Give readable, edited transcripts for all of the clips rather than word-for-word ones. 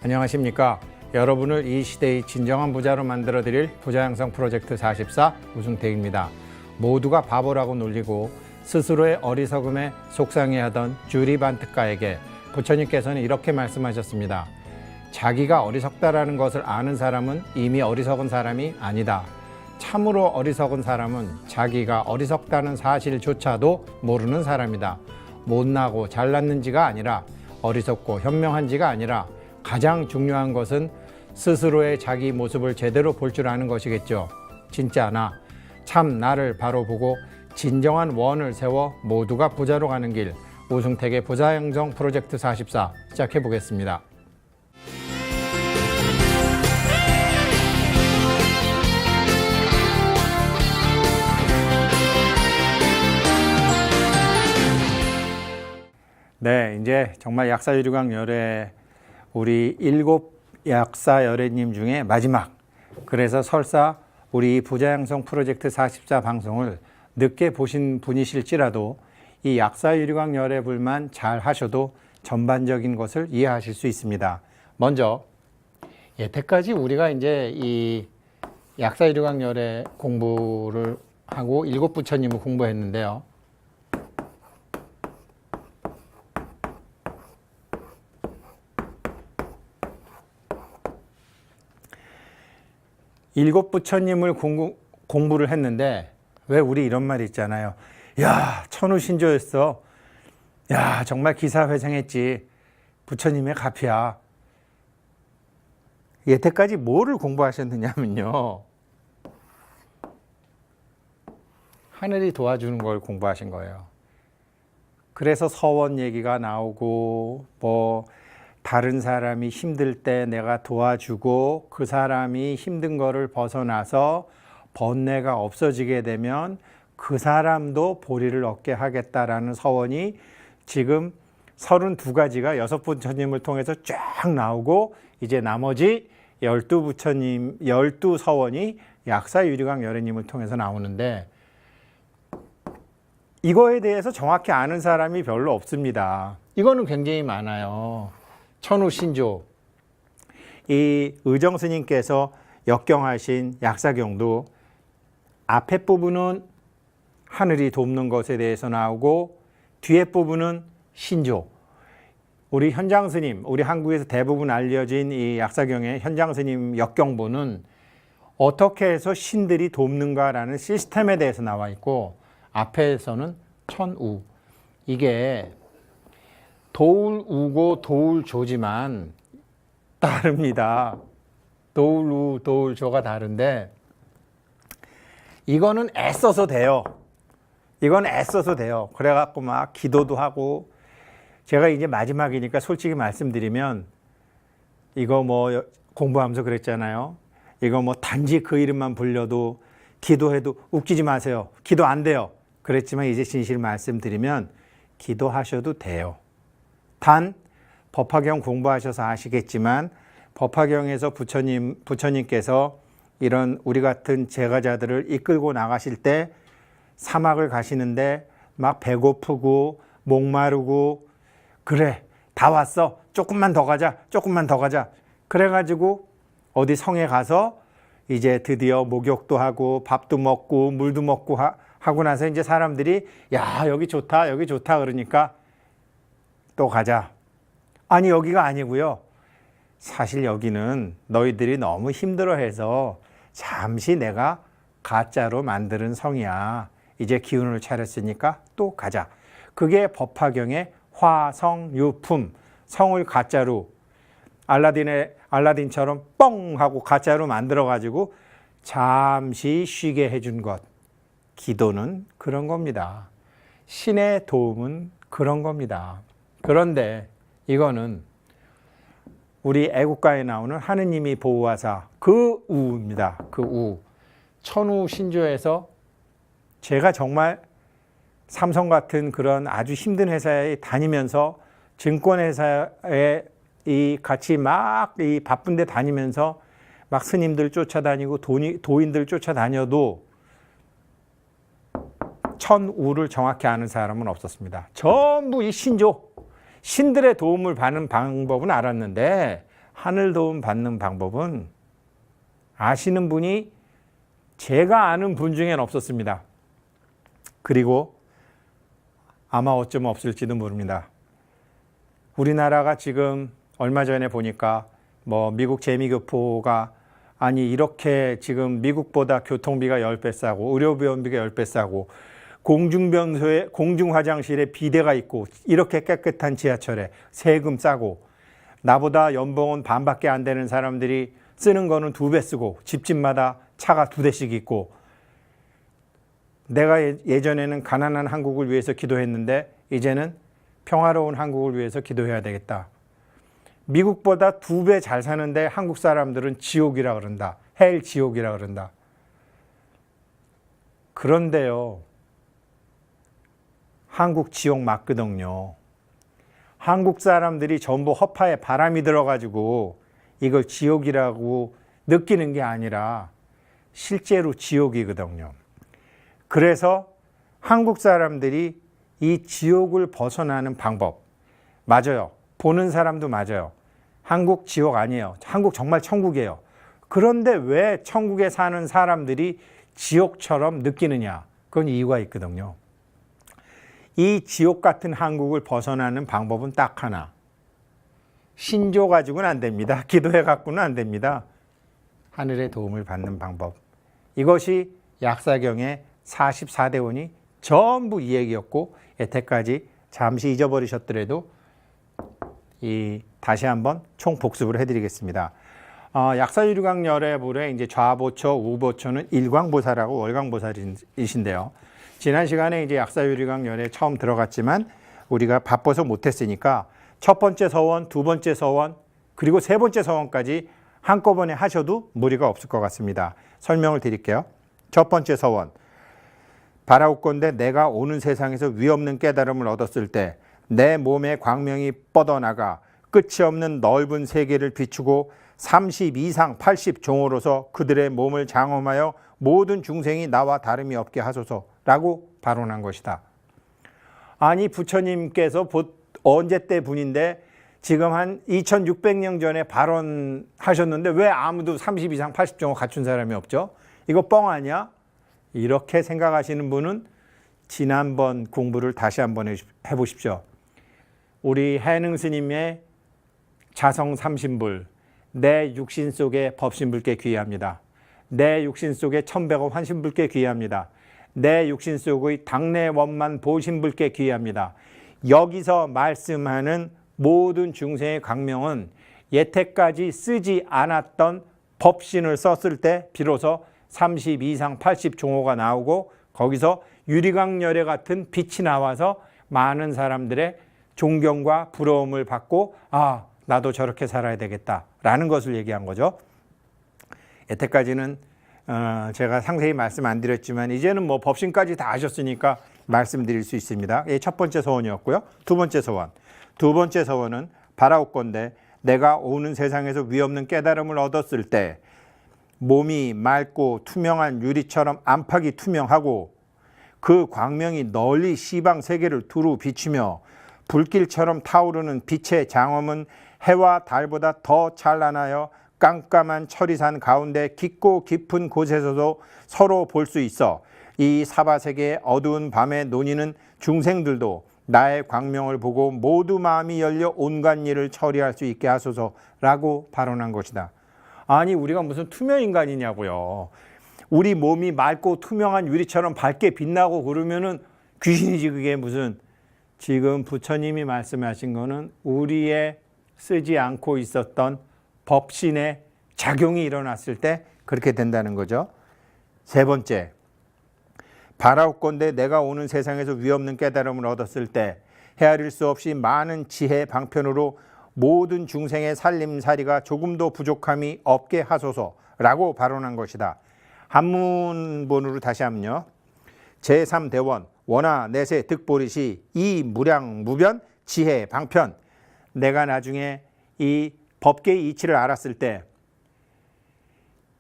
안녕하십니까. 여러분을 이 시대의 진정한 부자로 만들어드릴 부자양성 프로젝트 44 우승택입니다. 모두가 바보라고 놀리고 스스로의 어리석음에 속상해하던 주리 반트가에게 부처님께서는 이렇게 말씀하셨습니다. 자기가 어리석다라는 것을 아는 사람은 이미 어리석은 사람이 아니다. 참으로 어리석은 사람은 자기가 어리석다는 사실조차도 모르는 사람이다. 못나고 잘났는지가 아니라 어리석고 현명한지가 아니라 가장 중요한 것은 스스로의 자기 모습을 제대로 볼 줄 아는 것이겠죠. 진짜 참 나를 바로 보고 진정한 원을 세워 모두가 부자로 가는 길, 우승택의 부자양성 프로젝트 44 시작해 보겠습니다. 네, 이제 정말 약사유리광 열애 우리 7 약사 열애님 중에 마지막, 그래서 설사 우리 부자양성 프로젝트 44 방송을 늦게 보신 분이실지라도 이 약사유리광 열애불만 잘 하셔도 전반적인 것을 이해하실 수 있습니다. 먼저 여태까지 우리가 이제 이 약사유리광 열애 공부를 하고 7 부처님을 공부했는데요. 일곱 부처님을 공부를 했는데 왜 우리 이런 말 있잖아요. 야, 천우신조였어. 야, 정말 기사회생했지. 부처님의 가피야. 여태까지 뭐를 공부하셨느냐면요. 하늘이 도와주는 걸 공부하신 거예요. 그래서 서원 얘기가 나오고 다른 사람이 힘들 때 내가 도와주고 그 사람이 힘든 거를 벗어나서 번뇌가 없어지게 되면 그 사람도 보리를 얻게 하겠다라는 서원이 지금 32가지가 6부처님을 통해서 쫙 나오고 이제 나머지 12부처님, 12서원이 약사유리광 열애님을 통해서 나오는데 이거에 대해서 정확히 아는 사람이 별로 없습니다. 이거는 굉장히 많아요. 천우신조, 이 의정스님께서 역경하신 약사경도 앞에 부분은 하늘이 돕는 것에 대해서 나오고 뒤에 부분은 신조. 우리 현장스님, 우리 한국에서 대부분 알려진 이 약사경의 현장스님 역경본은 어떻게 해서 신들이 돕는가라는 시스템에 대해서 나와 있고 앞에서는 천우. 이게 도울우고 도울조지만 다릅니다. 도울우, 도울조가 다른데 이거는 애써서 돼요. 이건 애써서 돼요. 그래갖고 막 기도도 하고 제가 이제 마지막이니까 솔직히 말씀드리면 이거 공부하면서 그랬잖아요. 이거 단지 그 이름만 불려도 기도해도 웃기지 마세요. 기도 안 돼요. 그랬지만 이제 진실 말씀드리면 기도하셔도 돼요. 단 법화경 공부하셔서 아시겠지만 법화경에서 부처님께서 이런 우리 같은 제가자들을 이끌고 나가실 때 사막을 가시는데 막 배고프고 목마르고 그래 다 왔어 조금만 더 가자 조금만 더 가자 그래가지고 어디 성에 가서 이제 드디어 목욕도 하고 밥도 먹고 물도 먹고 하고 나서 이제 사람들이 야 여기 좋다 여기 좋다 그러니까 또 가자. 아니 여기가 아니고요. 사실 여기는 너희들이 너무 힘들어해서 잠시 내가 가짜로 만드는 성이야. 이제 기운을 차렸으니까 또 가자. 그게 법화경의 화성유품, 성을 가짜로 알라딘처럼 뻥 하고 가짜로 만들어가지고 잠시 쉬게 해준 것. 기도는 그런 겁니다. 신의 도움은 그런 겁니다. 그런데 이거는 우리 애국가에 나오는 하느님이 보호하사 그 우입니다. 그 우. 천우 신조에서 제가 정말 삼성 같은 그런 아주 힘든 회사에 다니면서 증권회사에 같이 막 바쁜데 다니면서 막 스님들 쫓아다니고 도인들 쫓아다녀도 천우를 정확히 아는 사람은 없었습니다. 전부 이 신조, 신들의 도움을 받는 방법은 알았는데 하늘 도움 받는 방법은 아시는 분이 제가 아는 분 중엔 없었습니다. 그리고 아마 어쩌면 없을지도 모릅니다. 우리나라가 지금 얼마 전에 보니까 뭐 미국 재미교포가 아니 이렇게 지금 미국보다 교통비가 10배 싸고 의료비용비가 10배 싸고 공중변소에 공중화장실에 비데가 있고 이렇게 깨끗한 지하철에 세금 싸고 나보다 연봉은 반밖에 안 되는 사람들이 쓰는 거는 2배 쓰고 집집마다 차가 2대씩 있고 내가 예전에는 가난한 한국을 위해서 기도했는데 이제는 평화로운 한국을 위해서 기도해야 되겠다. 미국보다 2배 잘 사는데 한국 사람들은 지옥이라 그런다. 헬 지옥이라 그런다. 그런데요. 한국 지옥 맞거든요. 한국 사람들이 전부 허파에 바람이 들어가지고 이걸 지옥이라고 느끼는 게 아니라 실제로 지옥이거든요. 그래서 한국 사람들이 이 지옥을 벗어나는 방법 맞아요. 보는 사람도 맞아요. 한국 지옥 아니에요. 한국 정말 천국이에요. 그런데 왜 천국에 사는 사람들이 지옥처럼 느끼느냐? 그건 이유가 있거든요. 이 지옥 같은 한국을 벗어나는 방법은 딱 하나. 신조 가지고는 안 됩니다. 기도해 갖고는 안 됩니다. 하늘의 도움을 받는 방법. 이것이 약사경의 44대원이 전부 이 얘기였고 여태까지 잠시 잊어버리셨더라도 다시 한번 총복습을 해드리겠습니다. 약사유리광열애불의 이제 좌보처, 우보처는 일광보살하고 월광보살이신데요. 지난 시간에 이제 약사유리광열애 처음 들어갔지만 우리가 바빠서 못했으니까 첫 번째 서원, 두 번째 서원, 그리고 세 번째 서원까지 한꺼번에 하셔도 무리가 없을 것 같습니다. 설명을 드릴게요. 첫 번째 서원. 바라옵건대 내가 오는 세상에서 위없는 깨달음을 얻었을 때 내 몸의 광명이 뻗어나가 끝이 없는 넓은 세계를 비추고 30 이상 80 종으로서 그들의 몸을 장엄하여 모든 중생이 나와 다름이 없게 하소서라고 발언한 것이다. 아니 부처님께서 언제 때 분인데 지금 한 2600년 전에 발언하셨는데 왜 아무도 30 이상 80 종을 갖춘 사람이 없죠? 이거 뻥 아니야? 이렇게 생각하시는 분은 지난번 공부를 다시 한번 해보십시오. 우리 해능 스님의 자성 삼신불, 내 육신 속에 법신불께 귀의합니다. 내 육신 속에 천백억 환신불께 귀의합니다. 내 육신 속의 당내 원만 보신불께 귀의합니다. 여기서 말씀하는 모든 중생의 광명은 여태까지 쓰지 않았던 법신을 썼을 때 비로소 30 이상 80 종호가 나오고 거기서 유리광열애 같은 빛이 나와서 많은 사람들의 존경과 부러움을 받고 나도 저렇게 살아야 되겠다라는 것을 얘기한 거죠. 여태까지는 제가 상세히 말씀 안 드렸지만 이제는 뭐 법신까지 다 하셨으니까 말씀드릴 수 있습니다. 첫 번째 서원이었고요. 두 번째 서원. 두 번째 서원은 바라옵건대 내가 오는 세상에서 위없는 깨달음을 얻었을 때 몸이 맑고 투명한 유리처럼 안팎이 투명하고 그 광명이 널리 시방 세계를 두루 비추며 불길처럼 타오르는 빛의 장엄은 해와 달보다 더 찬란하여 깜깜한 천리산 가운데 깊고 깊은 곳에서도 서로 볼 수 있어 이 사바세계의 어두운 밤에 논의는 중생들도 나의 광명을 보고 모두 마음이 열려 온갖 일을 처리할 수 있게 하소서라고 발언한 것이다. 아니 우리가 무슨 투명 인간이냐고요. 우리 몸이 맑고 투명한 유리처럼 밝게 빛나고 그러면은 귀신이지 그게 무슨. 지금 부처님이 말씀하신 거는 우리의 쓰지 않고 있었던 법신의 작용이 일어났을 때 그렇게 된다는 거죠. 세 번째, 바라옵건대 내가 오는 세상에서 위없는 깨달음을 얻었을 때 헤아릴 수 없이 많은 지혜 방편으로 모든 중생의 살림살이가 조금도 부족함이 없게 하소서라고 발언한 것이다. 한문본으로 다시 하면요. 제3대원 원하 내세 득보리시 이 무량무변 지혜 방편. 내가 나중에 이 법계의 이치를 알았을 때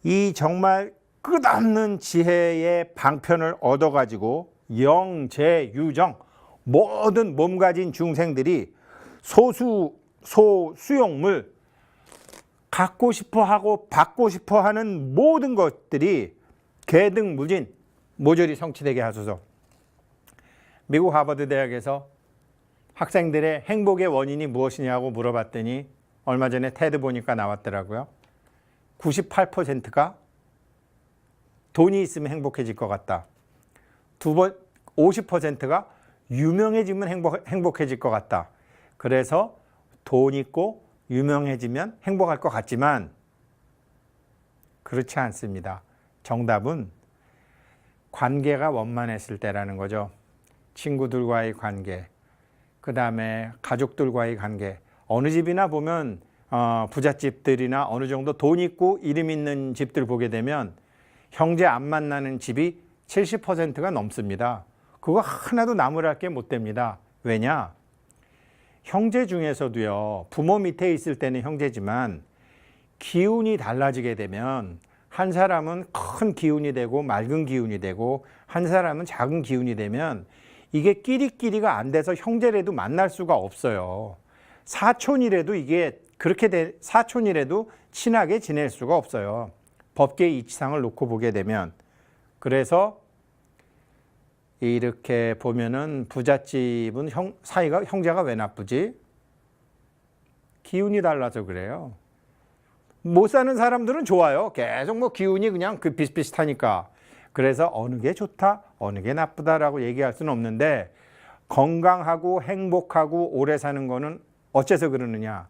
이 정말 끝없는 지혜의 방편을 얻어가지고 영재유정 모든 몸 가진 중생들이 소수용물 갖고 싶어 하고 받고 싶어 하는 모든 것들이 개등무진 모조리 성취되게 하소서. 미국 하버드 대학에서 학생들의 행복의 원인이 무엇이냐고 물어봤더니 얼마 전에 테드 보니까 나왔더라고요. 98%가 돈이 있으면 행복해질 것 같다. 50%가 유명해지면 행복해질 것 같다. 그래서 돈 있고 유명해지면 행복할 것 같지만 그렇지 않습니다. 정답은 관계가 원만했을 때라는 거죠. 친구들과의 관계, 그 다음에 가족들과의 관계. 어느 집이나 보면 부잣집들이나 어느 정도 돈 있고 이름 있는 집들 보게 되면 형제 안 만나는 집이 70%가 넘습니다. 그거 하나도 나무랄 게 못 됩니다. 왜냐? 형제 중에서도요, 부모 밑에 있을 때는 형제지만 기운이 달라지게 되면 한 사람은 큰 기운이 되고 맑은 기운이 되고 한 사람은 작은 기운이 되면 이게 끼리끼리가 안 돼서 형제라도 만날 수가 없어요. 사촌이라도 사촌이라도 친하게 지낼 수가 없어요. 법계의 이치상을 놓고 보게 되면. 그래서 이렇게 보면은 부잣집은 사이가 형제가 왜 나쁘지? 기운이 달라서 그래요. 못 사는 사람들은 좋아요. 계속 뭐 기운이 그냥 비슷비슷하니까. 그래서 어느 게 좋다, 어느 게 나쁘다라고 얘기할 수는 없는데 건강하고 행복하고 오래 사는 거는 어째서 그러느냐?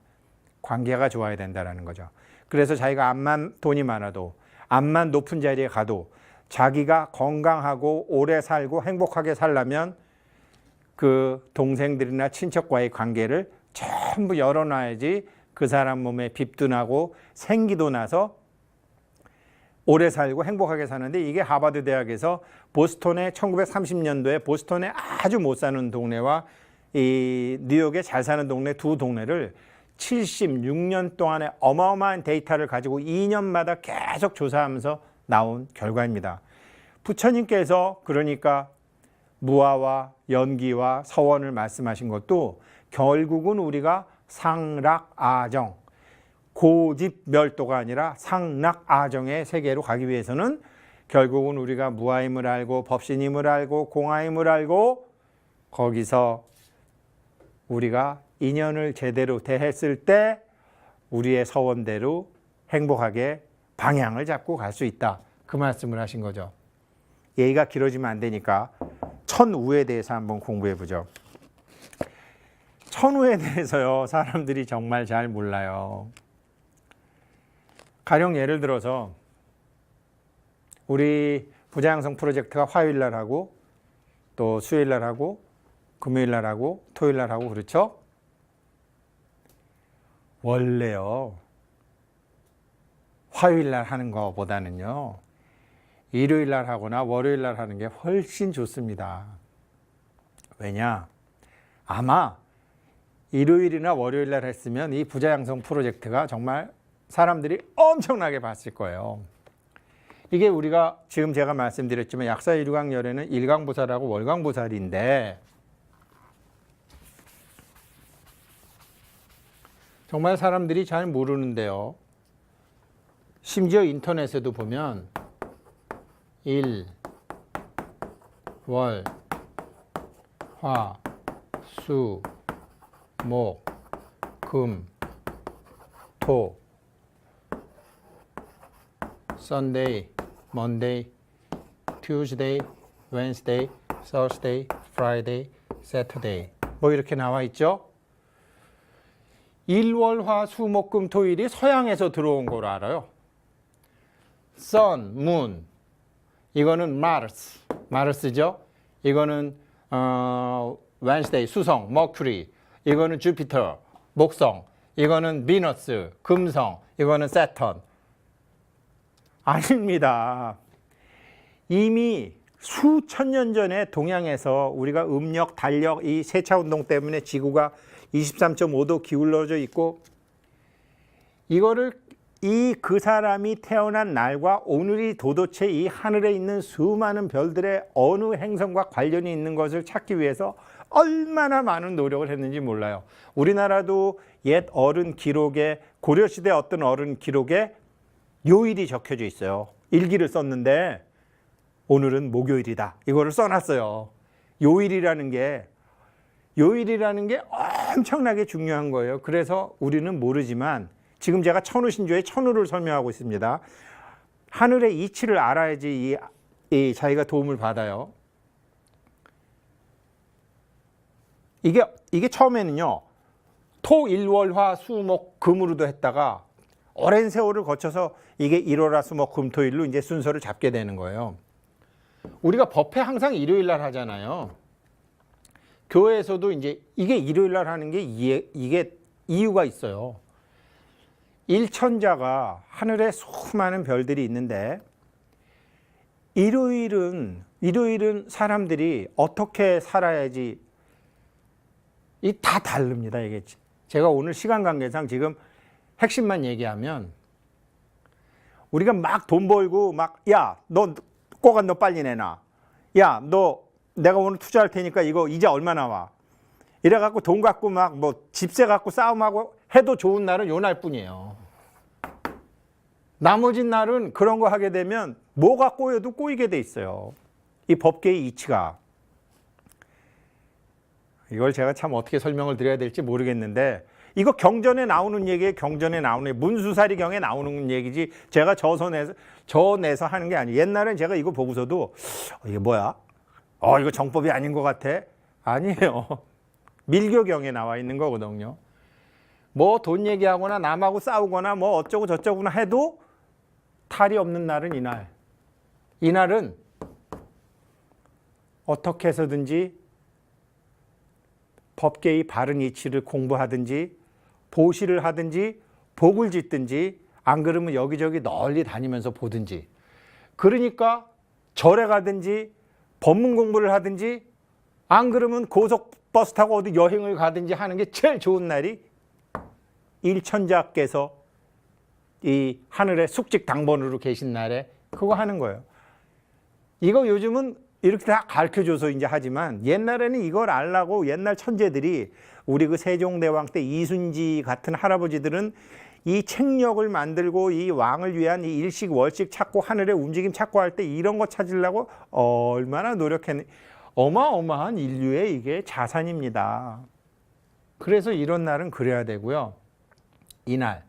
관계가 좋아야 된다는 거죠. 그래서 자기가 암만 돈이 많아도 암만 높은 자리에 가도 자기가 건강하고 오래 살고 행복하게 살려면 그 동생들이나 친척과의 관계를 전부 열어놔야지 그 사람 몸에 빚도 나고 생기도 나서 오래 살고 행복하게 사는데 이게 하버드 대학에서 보스턴의 1930년도에 보스턴에 아주 못 사는 동네와 이 뉴욕에 잘 사는 동네 두 동네를 76년 동안의 어마어마한 데이터를 가지고 2년마다 계속 조사하면서 나온 결과입니다. 부처님께서 그러니까 무아와 연기와 서원을 말씀하신 것도 결국은 우리가 상락아정, 고집멸도가 아니라 상락아정의 세계로 가기 위해서는 결국은 우리가 무아임을 알고 법신임을 알고 공아임을 알고 거기서 우리가 인연을 제대로 대했을 때 우리의 서원대로 행복하게 방향을 잡고 갈 수 있다. 그 말씀을 하신 거죠. 얘기가 길어지면 안 되니까 천우에 대해서 한번 공부해 보죠. 천우에 대해서요, 사람들이 정말 잘 몰라요. 가령 예를 들어서 우리 부자양성 프로젝트가 화요일 날 하고 또 수요일 날 하고 금요일 날 하고 토요일 날 하고 그렇죠? 원래요, 화요일 날 하는 것보다는요, 일요일 날 하거나 월요일 날 하는 게 훨씬 좋습니다. 왜냐? 아마 일요일이나 월요일 날 했으면 이 부자양성 프로젝트가 정말 사람들이 엄청나게 봤을 거예요. 이게 우리가 지금 제가 말씀드렸지만 약사일광열에는 일광보살하고 월광보살인데 정말 사람들이 잘 모르는데요. 심지어 인터넷에도 보면 일, 월, 화, 수, 목, 금, 토, Sunday, Monday, Tuesday, Wednesday, Thursday, Friday, Saturday 뭐 이렇게 나와 있죠. 일월화수목금토일이 서양에서 들어온 걸 알아요. Sun, Moon 이거는 Mars, Mars죠. 이거는 Wednesday, 수성, Mercury 이거는 Jupiter, 목성 이거는 Venus, 금성 이거는 Saturn. 아닙니다. 이미 수천 년 전에 동양에서 우리가 음력, 달력, 이 세차운동 때문에 지구가 23.5도 기울어져 있고 이거를 그 사람이 태어난 날과 오늘이 도대체 이 하늘에 있는 수많은 별들의 어느 행성과 관련이 있는 것을 찾기 위해서 얼마나 많은 노력을 했는지 몰라요. 우리나라도 옛 어른 기록에, 고려시대 어떤 어른 기록에 요일이 적혀져 있어요. 일기를 썼는데 오늘은 목요일이다, 이거를 써놨어요. 요일이라는 게 엄청나게 중요한 거예요. 그래서 우리는 모르지만 지금 제가 천우신조의 천우를 설명하고 있습니다. 하늘의 이치를 알아야지 이 자기가 도움을 받아요. 이게 처음에는요, 토, 일, 월, 화, 수, 목, 금으로도 했다가 오랜 세월을 거쳐서 이게 일월화, 수, 목, 금, 토, 일로 이제 순서를 잡게 되는 거예요. 우리가 법회 항상 일요일 날 하잖아요. 교회에서도 이제 이게 일요일 날 하는 게 이게 이유가 있어요. 일천자가 하늘에 수많은 별들이 있는데 일요일은 사람들이 어떻게 살아야지 다 다릅니다. 이게 제가 오늘 시간 관계상 지금 핵심만 얘기하면, 우리가 막 돈 벌고 막, 야, 너 꼬가 너 빨리 내놔. 야, 너 내가 오늘 투자할 테니까 이거 이자 얼마 나와. 이래 갖고 돈 갖고 막 뭐 집세 갖고 싸움하고 해도 좋은 날은 요 날뿐이에요. 나머지 날은 그런 거 하게 되면 뭐가 꼬여도 꼬이게 돼 있어요. 이 법계의 이치가. 이걸 제가 참 어떻게 설명을 드려야 될지 모르겠는데, 이거 경전에 나오는 얘기에 문수사리경에 나오는 얘기지 제가 저내서 하는 게 아니에요. 옛날엔 제가 이거 보고서도 이게 뭐야? 이거 정법이 아닌 것 같아? 아니에요. 밀교경에 나와 있는 거거든요. 뭐 돈 얘기하거나 남하고 싸우거나 뭐 어쩌고 저쩌고나 해도 탈이 없는 날은 이날. 이날은 어떻게 해서든지 법계의 바른 이치를 공부하든지 보시를 하든지 복을 짓든지, 안 그러면 여기저기 널리 다니면서 보든지, 그러니까 절에 가든지 법문 공부를 하든지, 안 그러면 고속버스 타고 어디 여행을 가든지 하는 게 제일 좋은 날이 일천자께서 이 하늘에 숙직 당번으로 계신 날에 그거 하는 거예요. 이거 요즘은 이렇게 다 가르쳐줘서 이제 하지만 옛날에는 이걸 알라고 옛날 천재들이, 우리 그 세종대왕 때 이순지 같은 할아버지들은 이 책력을 만들고 이 왕을 위한 이 일식 월식 찾고 하늘의 움직임 찾고 할 때 이런 거 찾으려고 얼마나 노력했는지. 어마어마한 인류의 이게 자산입니다. 그래서 이런 날은 그래야 되고요. 이날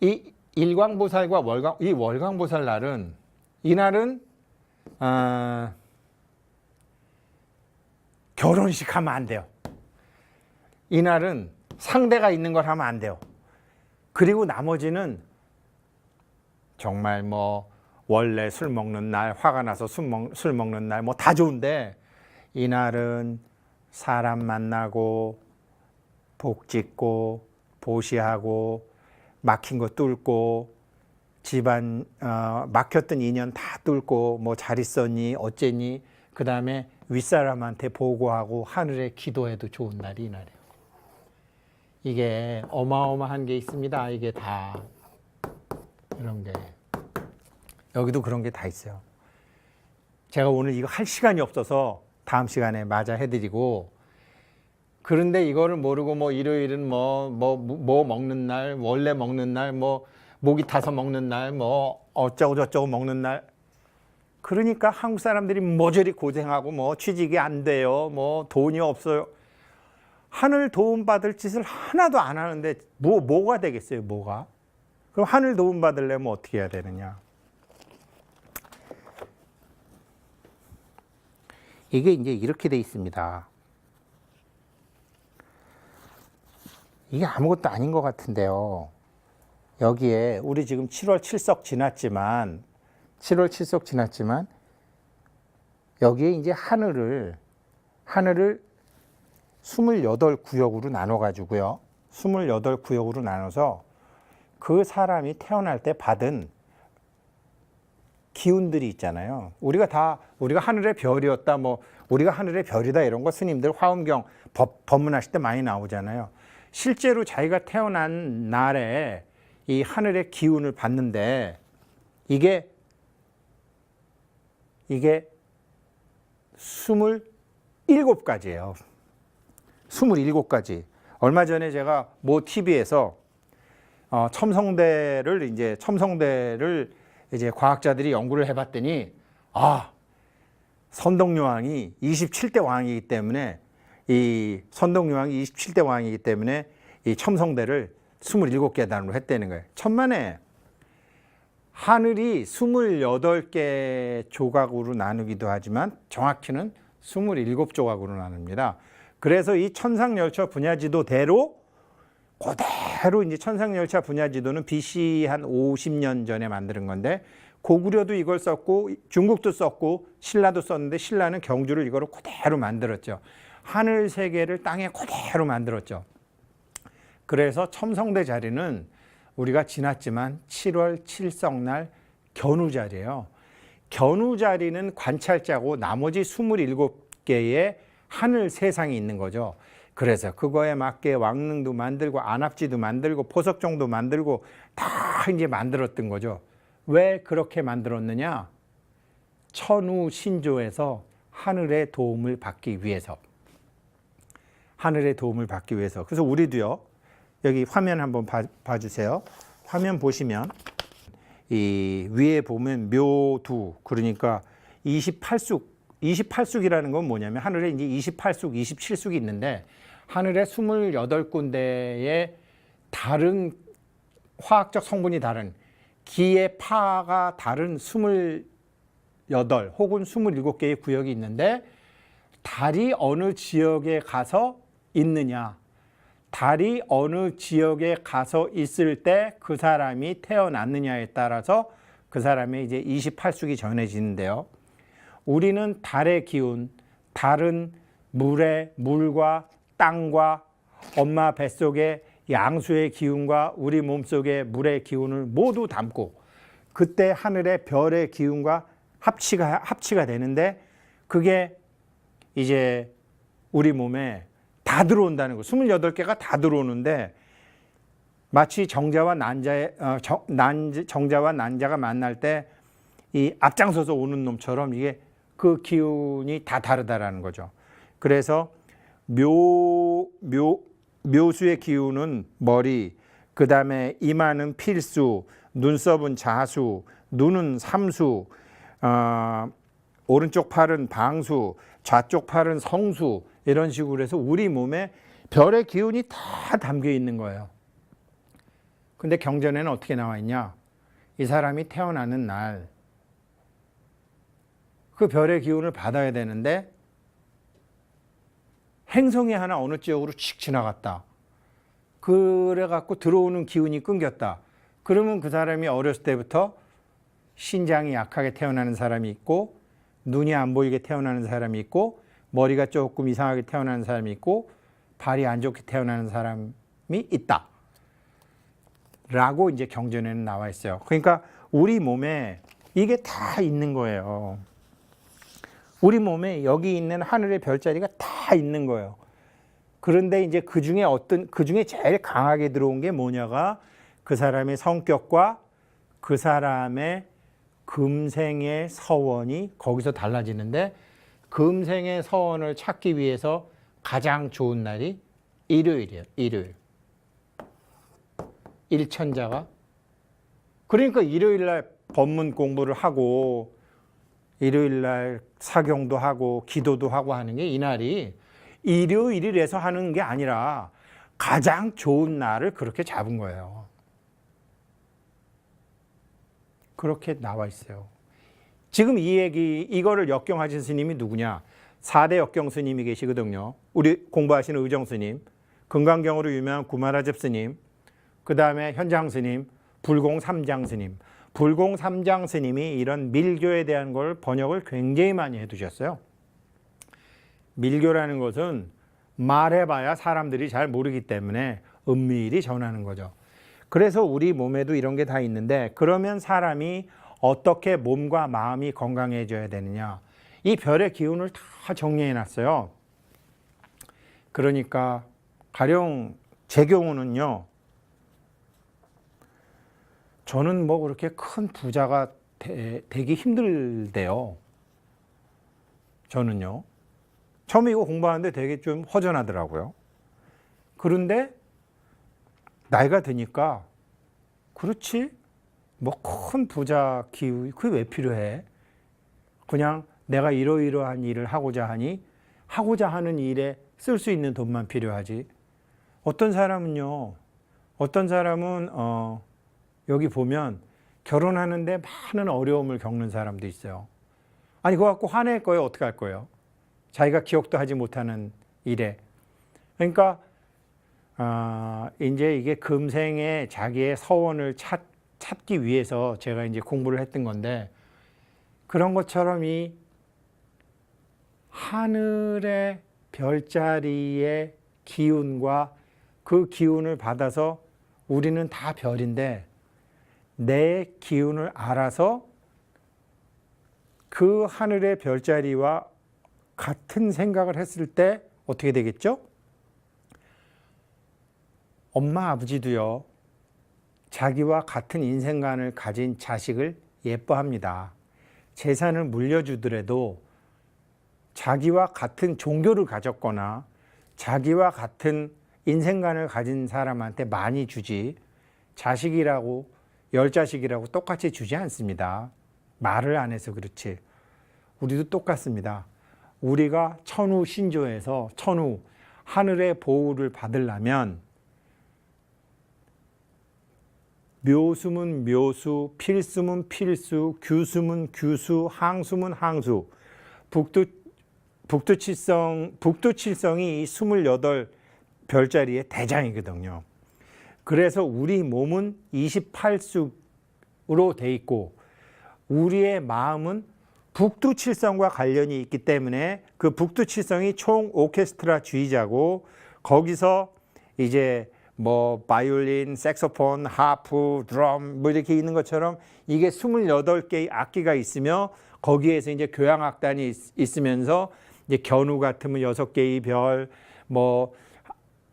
이 일광보살과 월광보살 날은, 이날은 결혼식 하면 안 돼요. 이날은 상대가 있는 걸 하면 안 돼요. 그리고 나머지는 정말 뭐 원래 술 먹는 날, 화가 나서 술 먹는 날, 뭐 다 좋은데, 이날은 사람 만나고 복 짓고 보시하고 막힌 거 뚫고 집안 막혔던 인연 다 뚫고 뭐 잘 있었니 어쨌니, 그 다음에 윗사람한테 보고하고 하늘에 기도해도 좋은 날이 이날이에요. 이게 어마어마한 게 있습니다. 이게 다 이런 게, 여기도 그런 게 다 있어요. 제가 오늘 이거 할 시간이 없어서 다음 시간에 마저 해드리고, 그런데 이거를 모르고 뭐 일요일은 뭐 먹는 날, 원래 먹는 날, 뭐 목이 타서 먹는 날, 뭐 어쩌고 저쩌고 먹는 날. 그러니까 한국 사람들이 모조리 고생하고 뭐 취직이 안 돼요, 뭐 돈이 없어요. 하늘 도움 받을 짓을 하나도 안 하는데 뭐가 되겠어요, 뭐가? 그럼 하늘 도움 받으려면 어떻게 해야 되느냐? 이게 이제 이렇게 돼 있습니다. 이게 아무것도 아닌 것 같은데요. 여기에 우리 지금 7월 7석 지났지만 여기에 이제 하늘을 28구역으로 나눠 가지고요. 28구역으로 나눠서 그 사람이 태어날 때 받은 기운들이 있잖아요. 우리가 하늘의 별이었다, 뭐 우리가 하늘의 별이다, 이런 거 스님들 화엄경 법문하실 때 많이 나오잖아요. 실제로 자기가 태어난 날에 이 하늘의 기운을 받는데 이게 27가지예요. 27가지. 얼마 전에 제가 모 TV에서 첨성대를 이제 과학자들이 연구를 해봤더니 선덕여왕이 27대 왕이기 때문에 이 첨성대를 27계단으로 했다는 거예요. 천만에 하늘이 28개 조각으로 나누기도 하지만 정확히는 27조각으로 나눕니다. 그래서 이 천상열차 분야지도대로 그대로 이제 천상열차 분야지도는 BC 한 50년 전에 만드는 건데 고구려도 이걸 썼고 중국도 썼고 신라도 썼는데 신라는 경주를 이거로 그대로 만들었죠. 하늘 세계를 땅에 그대로 만들었죠. 그래서 첨성대 자리는 우리가 지났지만 7월 7성날 견우자리예요. 견우자리는 관찰자고 나머지 27개의 하늘 세상이 있는 거죠. 그래서 그거에 맞게 왕릉도 만들고 안압지도 만들고 포석정도 만들고 다 이제 만들었던 거죠. 왜 그렇게 만들었느냐? 천우신조에서 하늘의 도움을 받기 위해서. 하늘의 도움을 받기 위해서. 그래서 우리도요. 여기 화면 한번 봐주세요. 화면 보시면 이 위에 보면 묘두, 그러니까 28숙이라는 건 뭐냐면 하늘에 이제 28숙, 27숙이 있는데 하늘에 28군데의 다른 화학적 성분이 다른 기의 파가 다른 28 혹은 27개의 구역이 있는데 달이 어느 지역에 가서 있느냐, 달이 어느 지역에 가서 있을 때 그 사람이 태어났느냐에 따라서 그 사람의 이제 28숙이 정해지는데요. 우리는 달의 기운, 달은 물과 땅과 엄마 뱃속의 양수의 기운과 우리 몸속의 물의 기운을 모두 담고 그때 하늘의 별의 기운과 합치가 되는데 그게 이제 우리 몸에 다 들어온다는 거. 28개가 다 들어오는데 마치 정자와 난자가 만날 때 이 앞장서서 오는 놈처럼 이게 그 기운이 다 다르다라는 거죠. 그래서 묘수의 기운은 머리, 그 다음에 이마는 필수, 눈썹은 자수, 눈은 삼수, 오른쪽 팔은 방수, 좌쪽 팔은 성수, 이런 식으로 해서 우리 몸에 별의 기운이 다 담겨 있는 거예요. 근데 경전에는 어떻게 나와 있냐? 이 사람이 태어나는 날 그 별의 기운을 받아야 되는데 행성이 하나 어느 지역으로 칙 지나갔다. 그래갖고 들어오는 기운이 끊겼다. 그러면 그 사람이 어렸을 때부터 신장이 약하게 태어나는 사람이 있고 눈이 안 보이게 태어나는 사람이 있고 머리가 조금 이상하게 태어나는 사람이 있고 발이 안 좋게 태어나는 사람이 있다. 라고 이제 경전에는 나와 있어요. 그러니까 우리 몸에 이게 다 있는 거예요. 우리 몸에 여기 있는 하늘의 별자리가 다 있는 거예요. 그런데 이제 그 중에 제일 강하게 들어온 게 뭐냐가 그 사람의 성격과 그 사람의 금생의 서원이 거기서 달라지는데 금생의 서원을 찾기 위해서 가장 좋은 날이 일요일이에요. 일요일. 일천자가. 그러니까 일요일 날 법문 공부를 하고 일요일 날 사경도 하고 기도도 하고 하는 게 이날이 일요일이라서 하는 게 아니라 가장 좋은 날을 그렇게 잡은 거예요. 그렇게 나와 있어요. 지금 이거를 역경하신 스님이 누구냐? 4대 역경 스님이 계시거든요. 우리 공부하시는 의정 스님, 금강경으로 유명한 구마라접 스님, 그 다음에 현장 스님, 불공 삼장 스님. 불공 삼장 스님이 이런 밀교에 대한 걸 번역을 굉장히 많이 해두셨어요. 밀교라는 것은 말해봐야 사람들이 잘 모르기 때문에 은밀히 전하는 거죠. 그래서 우리 몸에도 이런 게 다 있는데 그러면 사람이 어떻게 몸과 마음이 건강해져야 되느냐. 이 별의 기운을 다 정리해 놨어요. 그러니까 가령 제 경우는요. 저는 뭐 그렇게 큰 부자가 되기 힘들대요. 저는요. 처음에 이거 공부하는데 되게 좀 허전하더라고요. 그런데 나이가 드니까 그렇지 뭐 큰 부자 기후 그게 왜 필요해? 그냥 내가 이러이러한 일을 하고자 하니 하고자 하는 일에 쓸 수 있는 돈만 필요하지. 어떤 사람은요. 어떤 사람은 여기 보면 결혼하는데 많은 어려움을 겪는 사람도 있어요. 아니 그거 갖고 화낼 거예요? 어떻게 할 거예요? 자기가 기억도 하지 못하는 일에. 그러니까 이제 이게 금생에 자기의 서원을 찾기 위해서 제가 이제 공부를 했던 건데 그런 것처럼 이 하늘의 별자리의 기운과 그 기운을 받아서 우리는 다 별인데 내 기운을 알아서 그 하늘의 별자리와 같은 생각을 했을 때 어떻게 되겠죠? 엄마 아버지도요. 자기와 같은 인생관을 가진 자식을 예뻐합니다. 재산을 물려주더라도 자기와 같은 종교를 가졌거나 자기와 같은 인생관을 가진 사람한테 많이 주지 자식이라고 10자식이라고 똑같이 주지 않습니다. 말을 안 해서 그렇지. 우리도 똑같습니다. 우리가 천우 신조에서 천우 하늘의 보호를 받으려면 묘수면 묘수, 필수면 필수, 규수면 규수, 항수면 항수. 북두칠성이 이 28 별자리의 대장이거든요. 그래서 우리 몸은 28숙으로 돼 있고 우리의 마음은 북두칠성과 관련이 있기 때문에 그 북두칠성이 총 오케스트라 주의자고 거기서 이제 뭐 바이올린, 색소폰, 하프, 드럼 뭐 이렇게 있는 것처럼 이게 28개의 악기가 있으며 거기에서 이제 교향악단이 있으면서 이제 견우 같으면 6개의 별, 뭐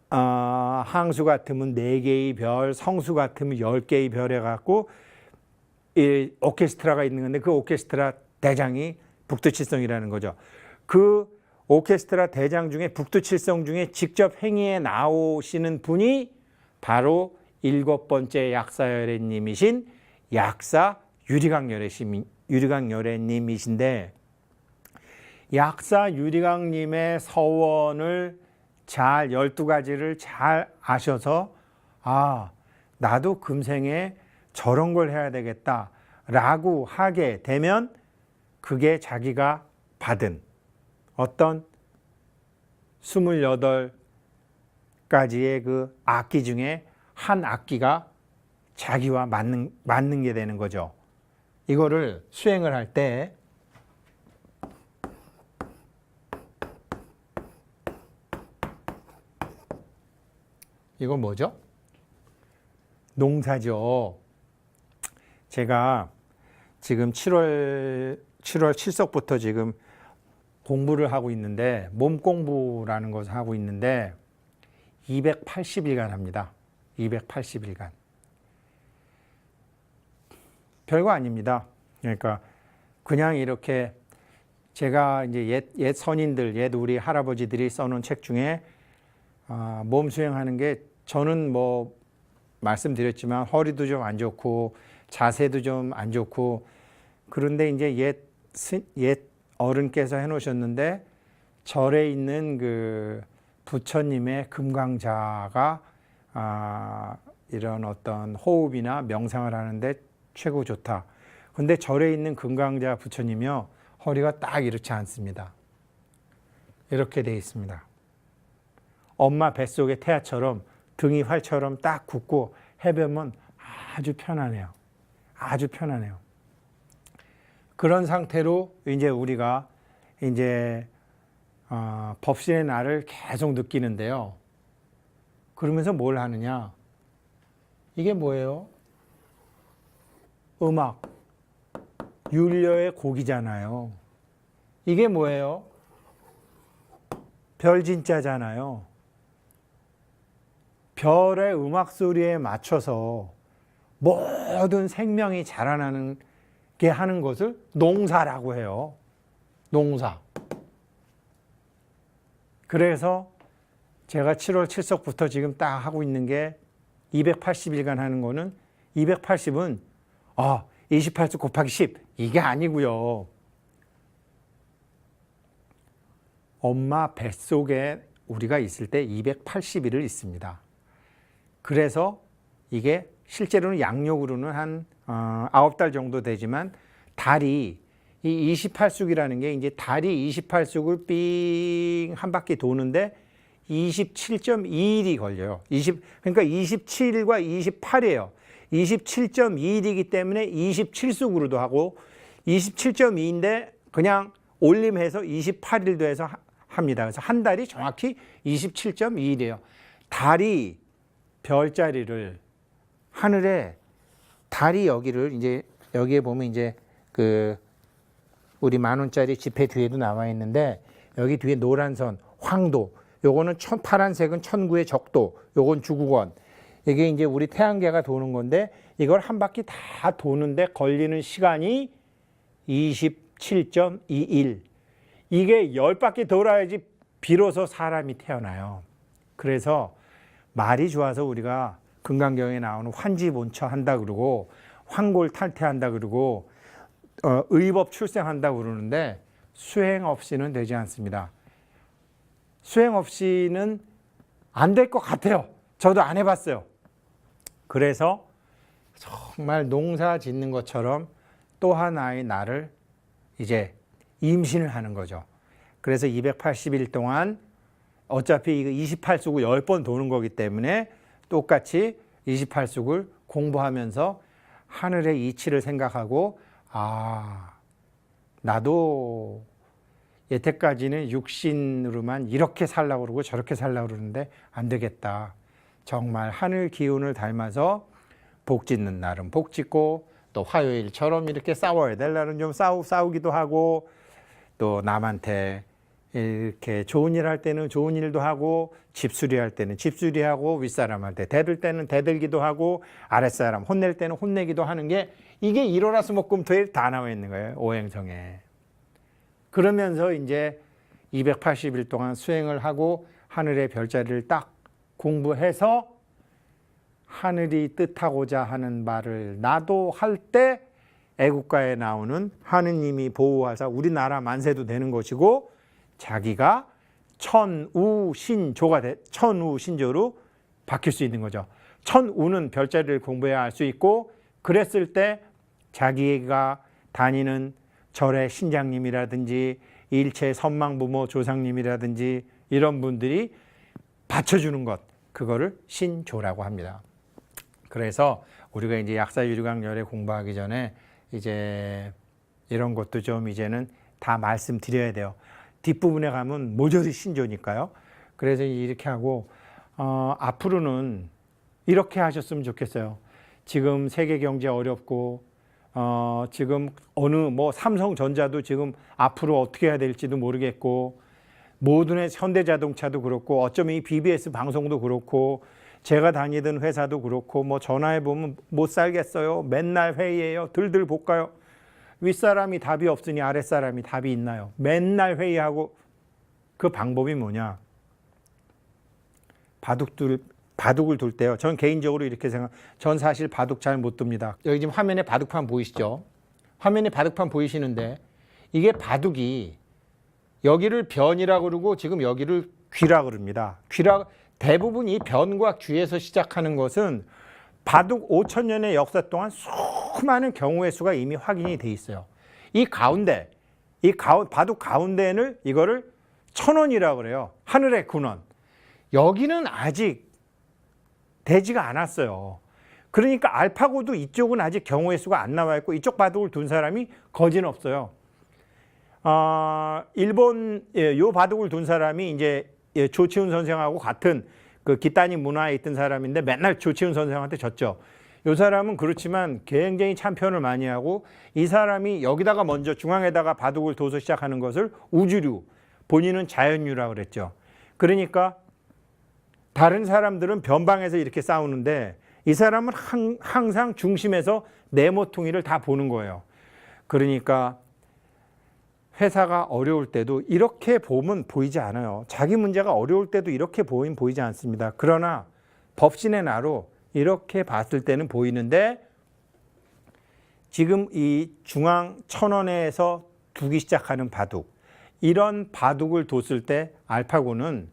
항수 같으면 4개의 별, 성수 같으면 10개의 별 해갖고 이 오케스트라가 있는 건데 그 오케스트라 대장이 북두칠성이라는 거죠. 그 오케스트라 대장 중에 북두칠성 중에 직접 행위에 나오시는 분이 바로 7번째 약사열애님이신 약사 유리강열애님이신데 약사 유리강님의 서원을 잘 12가지를 잘 아셔서 나도 금생에 저런 걸 해야 되겠다 라고 하게 되면 그게 자기가 받은 어떤 28가지의 그 악기 중에 한 악기가 자기와 맞는 게 되는 거죠. 이거를 수행을 할 때 이건 뭐죠? 농사죠. 제가 지금 7월 7석부터 지금 공부를 하고 있는데 몸 공부라는 것을 하고 있는데 280일간 합니다. 280일간. 별거 아닙니다. 그러니까 그냥 이렇게 제가 이제 옛 선인들, 옛 우리 할아버지들이 써놓은 책 중에 몸 수행하는 게 저는 뭐 말씀드렸지만 허리도 좀 안 좋고 자세도 좀 안 좋고 그런데 이제 옛 어른께서 해놓으셨는데 절에 있는 그 부처님의 금강자가 이런 어떤 호흡이나 명상을 하는데 최고 좋다. 근데 절에 있는 금강자 부처님이요 허리가 딱 이렇지 않습니다. 이렇게 돼 있습니다. 엄마 뱃속의 태아처럼 등이 활처럼 딱 굳고 해보면 아주 편안해요. 아주 편안해요. 그런 상태로 이제 우리가 이제 법신의 날을 계속 느끼는데요. 그러면서 뭘 하느냐? 이게 뭐예요? 음악, 율려의 곡이잖아요. 이게 뭐예요? 별진자잖아요. 별의 음악 소리에 맞춰서 모든 생명이 자라나는 게 하는 것을 농사라고 해요. 농사. 그래서 제가 7월 7석부터 지금 딱 하고 있는 게 280일간 하는 거는 280은 28수 곱하기 10 이게 아니고요. 엄마 뱃속에 우리가 있을 때 280일을 있습니다. 그래서 이게 실제로는 양력으로는 한 9달 정도 되지만 달이 이 28숙이라는 게 이제 달이 28숙을 삥 한 바퀴 도는데 27.2일이 걸려요. 그러니까 27일과 28이에요. 27.2일이기 때문에 27숙으로도 하고 27.2인데 그냥 올림해서 28일도 해서 합니다. 그래서 한 달이 정확히 27.2일이에요. 달이 별자리를 하늘에 달이 여기를 이제 여기에 보면 이제 그 우리 10,000원짜리 지폐 뒤에도 나와 있는데 여기 뒤에 노란 선 황도 요거는 파란색은 천구의 적도 요건 주국원 이게 이제 우리 태양계가 도는 건데 이걸 한 바퀴 다 도는데 걸리는 시간이 27.2일 이게 10바퀴 돌아야지 비로소 사람이 태어나요. 그래서 말이 좋아서 우리가 금강경에 나오는 환지본처 한다 그러고 환골탈퇴한다 그러고 의법 출생한다 그러는데 수행 없이는 되지 않습니다. 수행 없이는 안 될 것 같아요. 저도 안 해봤어요. 그래서 정말 농사 짓는 것처럼 또 하나의 날을 이제 임신을 하는 거죠. 그래서 280일 동안 어차피 이거 28숙을 10번 도는 거기 때문에 똑같이 28숙을 공부하면서 하늘의 이치를 생각하고 나도 여태까지는 육신으로만 이렇게 살려고 그러고 저렇게 살려고 그러는데 안 되겠다. 정말 하늘 기운을 닮아서 복 짓는 날은 복 짓고 또 화요일처럼 이렇게 싸워야 될 날은 좀 싸우기도 하고 또 남한테 이렇게 좋은 일 할 때는 좋은 일도 하고 집수리 할 때는 집수리하고 윗사람한테 대들 때는 대들기도 하고 아랫사람 혼낼 때는 혼내기도 하는 게 이게 일월화수목금토일 다 나와 있는 거예요. 오행성에. 그러면서 이제 280일 동안 수행을 하고 하늘의 별자리를 딱 공부해서 하늘이 뜻하고자 하는 말을 나도 할 때 애국가에 나오는 하느님이 보호하사 우리나라 만세도 되는 것이고 자기가 천우신조로 바뀔 수 있는 거죠. 천우는 별자리를 공부해야 알 수 있고 그랬을 때 자기가 다니는 절의 신장님이라든지 일체 선망부모 조상님이라든지 이런 분들이 받쳐주는 것 그거를 신조라고 합니다. 그래서 우리가 이제 약사유리강열애 공부하기 전에 이제 이런 것도 좀 이제는 다 말씀드려야 돼요. 뒷부분에 가면 모조리 신조니까요. 그래서 이렇게 하고 앞으로는 이렇게 하셨으면 좋겠어요. 지금 세계 경제 어렵고 지금 어느 삼성전자도 지금 앞으로 어떻게 해야 될지도 모르겠고 모든 현대자동차도 그렇고 어쩌면 이 BBS 방송도 그렇고 제가 다니던 회사도 그렇고 전화해 보면 못 살겠어요. 맨날 회의해요. 들들 볶아요. 윗사람이 답이 없으니 아랫사람이 답이 있나요? 맨날 회의하고 그 방법이 뭐냐? 바둑을 둘 때요. 전 개인적으로 이렇게 전 사실 바둑 잘 못 둡니다. 여기 지금 화면에 바둑판 보이시죠? 화면에 바둑판 보이시는데 이게 바둑이 여기를 변이라고 그러고 지금 여기를 귀라 그럽니다. 대부분 이 변과 귀에서 시작하는 것은 바둑 5,000년의 역사 동안 수많은 경우의 수가 이미 확인이 돼 있어요. 이 가운데, 바둑 가운데는 이거를 천원이라고 그래요. 하늘의 근원. 여기는 아직 되지가 않았어요. 그러니까 알파고도 이쪽은 아직 경우의 수가 안 나와 있고 이쪽 바둑을 둔 사람이 거진 없어요. 일본 요 바둑을 둔 사람이 이제 조치훈 선생하고 같은 그 기타니 문화에 있던 사람인데 맨날 조치훈 선생한테 졌죠. 이 사람은 그렇지만 굉장히 참편을 많이 하고 이 사람이 여기다가 먼저 중앙에다가 바둑을 둬서 시작하는 것을 우주류, 본인은 자연류라고 그랬죠. 그러니까 다른 사람들은 변방에서 이렇게 싸우는데 이 사람은 항상 중심에서 네모퉁이를 다 보는 거예요. 그러니까 회사가 어려울 때도 이렇게 보면 보이지 않아요. 자기 문제가 어려울 때도 이렇게 보이지 않습니다. 그러나 법신의 나로 이렇게 봤을 때는 보이는데 지금 이 중앙 천원에서 두기 시작하는 바둑, 이런 바둑을 뒀을 때 알파고는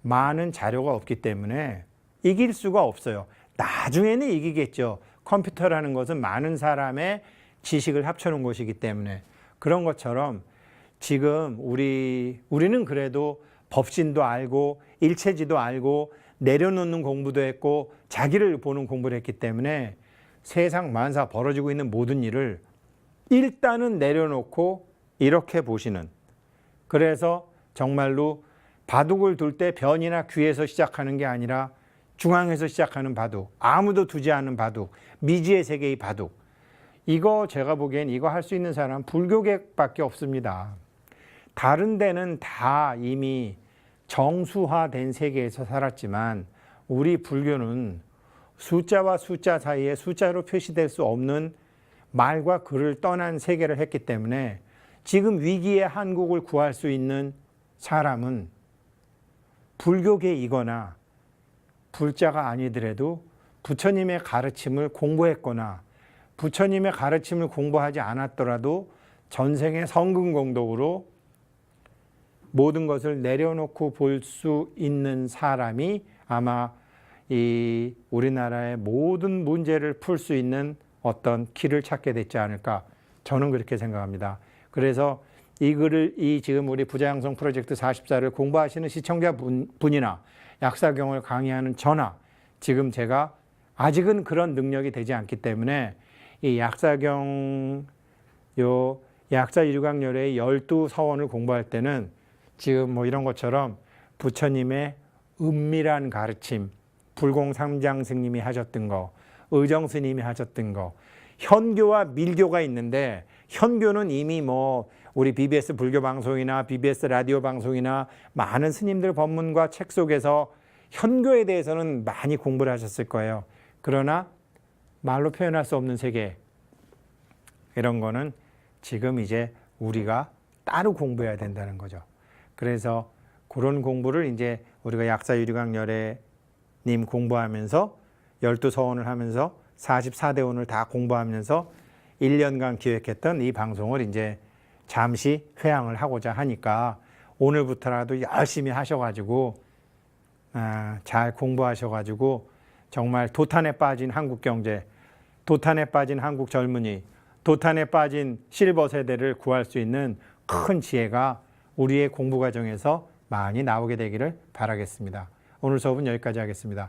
많은 자료가 없기 때문에 이길 수가 없어요. 나중에는 이기겠죠. 컴퓨터라는 것은 많은 사람의 지식을 합쳐놓은 것이기 때문에. 그런 것처럼 지금 우리는 그래도 법신도 알고 일체지도 알고 내려놓는 공부도 했고 자기를 보는 공부를 했기 때문에 세상 만사 벌어지고 있는 모든 일을 일단은 내려놓고 이렇게 보시는, 그래서 정말로 바둑을 둘 때 변이나 귀에서 시작하는 게 아니라 중앙에서 시작하는 바둑, 아무도 두지 않은 바둑, 미지의 세계의 바둑, 이거 제가 보기엔 이거 할 수 있는 사람은 불교계밖에 없습니다. 다른 데는 다 이미 정수화된 세계에서 살았지만 우리 불교는 숫자와 숫자 사이에 숫자로 표시될 수 없는 말과 글을 떠난 세계를 했기 때문에 지금 위기의 한국을 구할 수 있는 사람은 불교계이거나 불자가 아니더라도 부처님의 가르침을 공부했거나 부처님의 가르침을 공부하지 않았더라도 전생의 성근공덕으로 모든 것을 내려놓고 볼 수 있는 사람이 아마 이 우리나라의 모든 문제를 풀 수 있는 어떤 길을 찾게 됐지 않을까, 저는 그렇게 생각합니다. 그래서 이 글을 지금 우리 부자양성 프로젝트 44를 공부하시는 시청자분이나 약사경을 강의하는 저나 지금 제가 아직은 그런 능력이 되지 않기 때문에 이 약사경 약사유광열의 12서원을 공부할 때는 지금 뭐 이런 것처럼 부처님의 은밀한 가르침, 불공삼장 스님이 하셨던 거, 의정 스님이 하셨던 거, 현교와 밀교가 있는데 현교는 이미 뭐 우리 BBS 불교 방송이나 BBS 라디오 방송이나 많은 스님들 법문과 책 속에서 현교에 대해서는 많이 공부를 하셨을 거예요. 그러나 말로 표현할 수 없는 세계, 이런 거는 지금 이제 우리가 따로 공부해야 된다는 거죠. 그래서 그런 공부를 이제 우리가 약사유리강열애님 공부하면서 12서원을 하면서 44대원을 다 공부하면서 1년간 기획했던 이 방송을 이제 잠시 회항을 하고자 하니까 오늘부터라도 열심히 하셔가지고 잘 공부하셔가지고 정말 도탄에 빠진 한국 경제, 도탄에 빠진 한국 젊은이, 도탄에 빠진 실버 세대를 구할 수 있는 큰 지혜가 우리의 공부 과정에서 많이 나오게 되기를 바라겠습니다. 오늘 수업은 여기까지 하겠습니다.